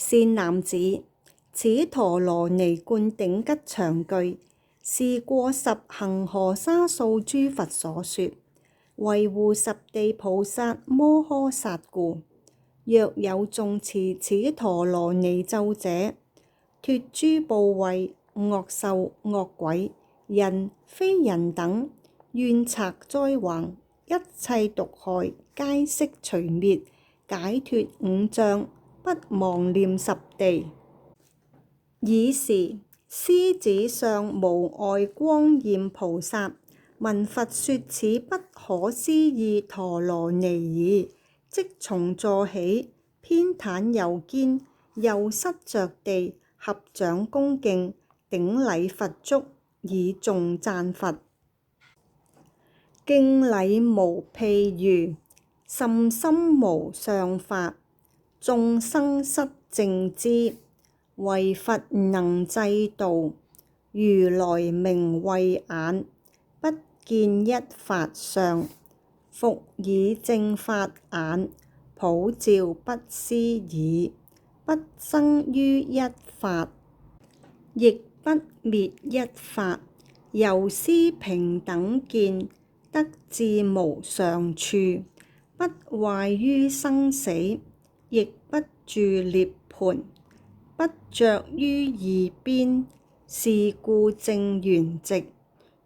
善男子，此陀羅尼灌頂吉祥句，是過十恒河沙數諸佛所說，維護十地菩薩摩訶薩故。若有誦持此陀羅尼咒者，脫諸怖畏、惡獸、惡鬼、人非人等，怨賊災患，一切毒害，皆悉除滅，解脫五障，不妄念十地。爾時，獅子相無礙光焰菩薩聞佛說此不可思議陀羅尼已，即從座起，偏袒右肩，右膝着地，合掌恭敬，頂禮佛足，以頌讚佛。敬禮無譬喻，甚深無上法，眾生失證知，唯佛能濟度。如來名慧眼，不見一法相，復以正法眼，普照不思議，不生於一法，亦不滅一法，遊施平等見，得至無上處，不壞於生死，亦不住涅槃，不着於二邊，是故證圓寂，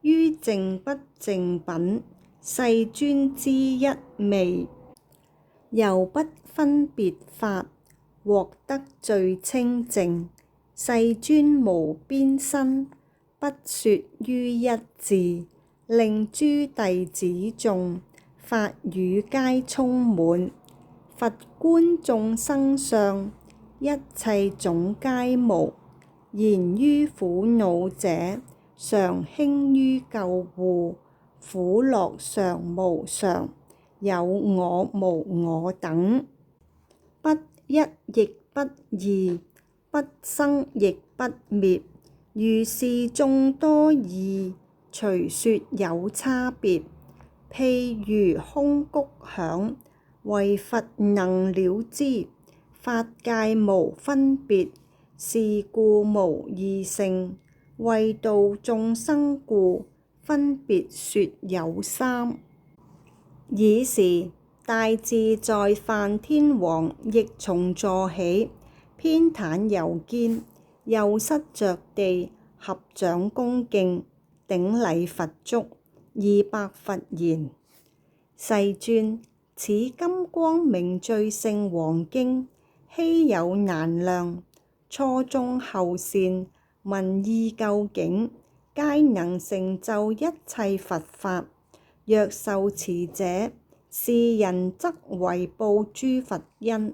於淨不淨品，世尊知一味，由不分別法，獲得最清淨。世尊無邊身，不說於一字，令諸弟子眾，法語皆充滿。佛觀眾生相，一切種皆無，然於苦惱者，常興於救護，苦樂常無常，有我無我等，不一亦不異，不生亦不滅。如是眾多義，隨說有差別。譬如空谷響，唯佛能了知，法界無分別，是故無異性。為度眾生故，分別說有三。爾時，大自在梵天王亦從座起，偏袒右肩，右膝着地，合掌恭敬，頂禮佛足，而白佛言：世尊，此金光明最勝王經，稀有難量，初中後善，文義究竟，皆能成就一切佛法。若受持者，是人則為報諸佛恩。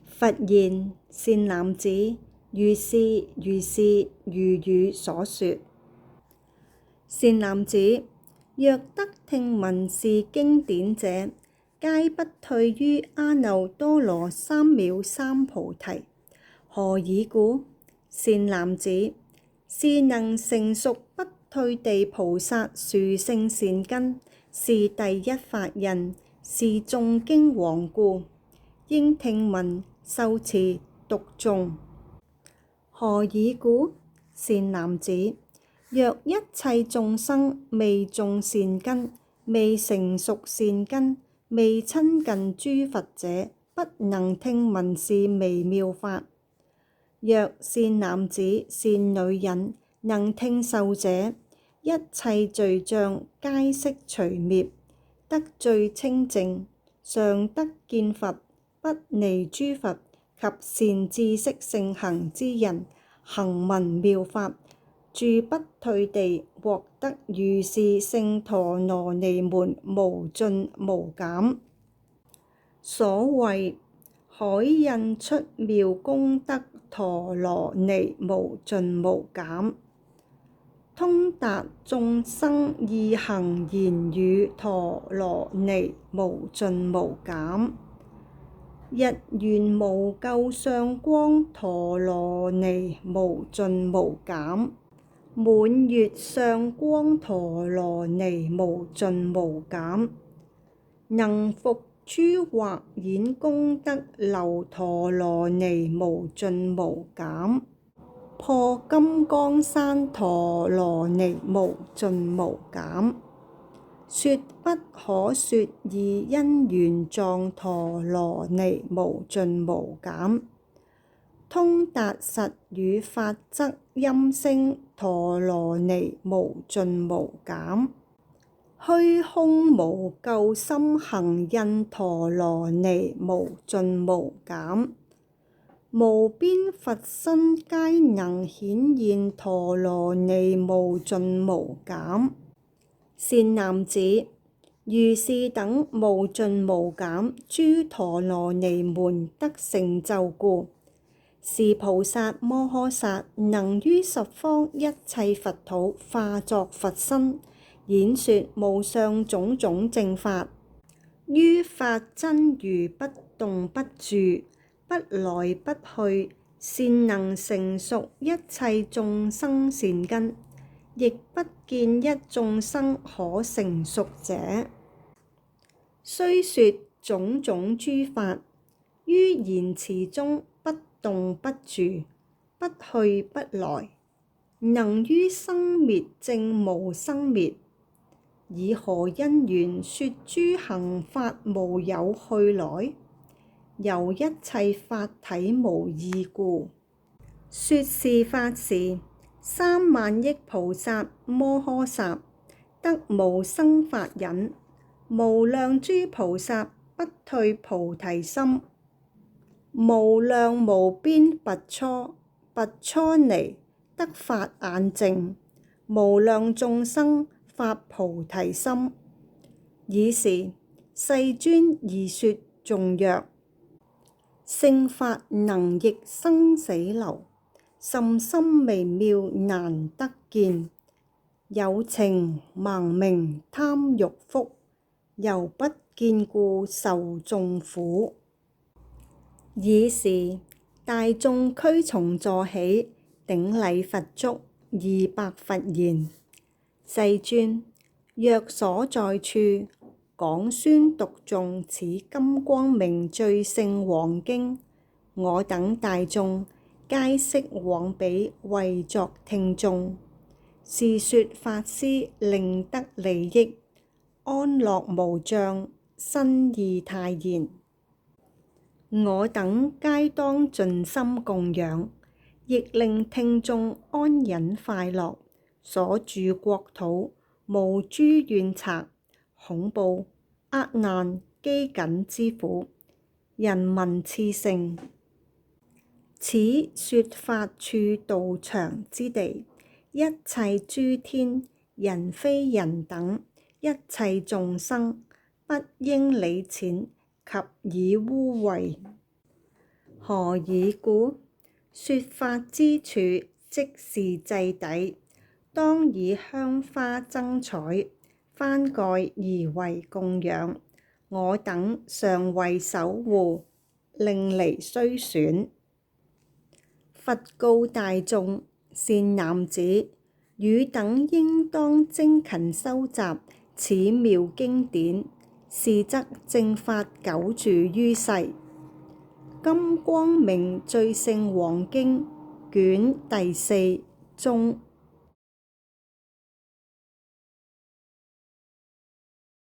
佛言：善男子，如是如是，如汝所說。善男子，若得聽聞是經典者，皆不退於阿耨多羅三藐三菩提。何以故？善男子，是能成熟不退地菩薩殊勝善根，是第一法印，是誦經王故，應聽聞受持讀誦。何以故？善男子，若一切眾生未種善根，未成熟善根，未親近諸佛者，不能聽聞是微妙法。若善男子、善女人能聽受者，一切罪障皆悉除滅，得最清淨，常得見佛，不離諸佛及善知識盛行之人，行聞妙法，住不退地，獲得如是勝陀羅尼門無盡無減。所謂海印出妙功德陀羅尼無盡無減，通達眾生意行言語陀羅尼無盡無減。日元無垢相光陀羅尼無盡無減，滿月相光陀羅尼無盡無減，能伏諸或演功德流陀羅尼無盡無減，破金剛山陀羅尼無盡無減，說不可說義因緣狀陀羅尼無盡無減，通達實語法則音聲陀羅尼無盡無減，虛空無垢心行印陀羅尼無盡無減，無邊佛身皆能顯現陀羅尼無盡無減。善男子，如是等無盡無減諸陀羅尼們得成就故，是菩薩摩訶薩能於十方一切佛土化作佛身，演說無上種種正法，於法真如不動不住，不來不去，善能成熟一切眾生善根，亦不見一眾生可成熟者。雖說種種諸法，於言辭中不動不住，不去不來，能於生滅證無生滅，以何因緣說諸行法無有去來？由一切法體無異故。說是法時，三萬億菩薩摩訶薩得無生法忍，無量諸菩薩不退菩提心，無量無邊拔初尼得法眼淨，無量眾生發菩提心。爾時世尊而說頌曰：聖法能逆生死流，甚深微妙難得見。有情盲明貪欲福，猶不見故受眾苦。爾時大眾俱從座起，頂禮佛足，而白佛言：世尊，若所在處，講宣讀誦此金光明最勝王經，我等大眾皆悉往彼為作聽眾。是說法師令得利益，安樂無障，身意泰然。我等皆當盡心供養，亦令聽眾安忍快樂。所住國土無諸怨賊、恐怖、厄難、饑饉之苦，人民熾盛。此說法處道場之地，一切諸天人非人等，一切眾生不應理淺及以污穢。何以故？說法之處，即是祭底，當以香花增彩，幡蓋而為供養。我等常為守護，令離須損。佛告大眾：善男子，汝等應當精勤修習此妙經典，是則正法久住於世。金光明最勝王經卷第4中。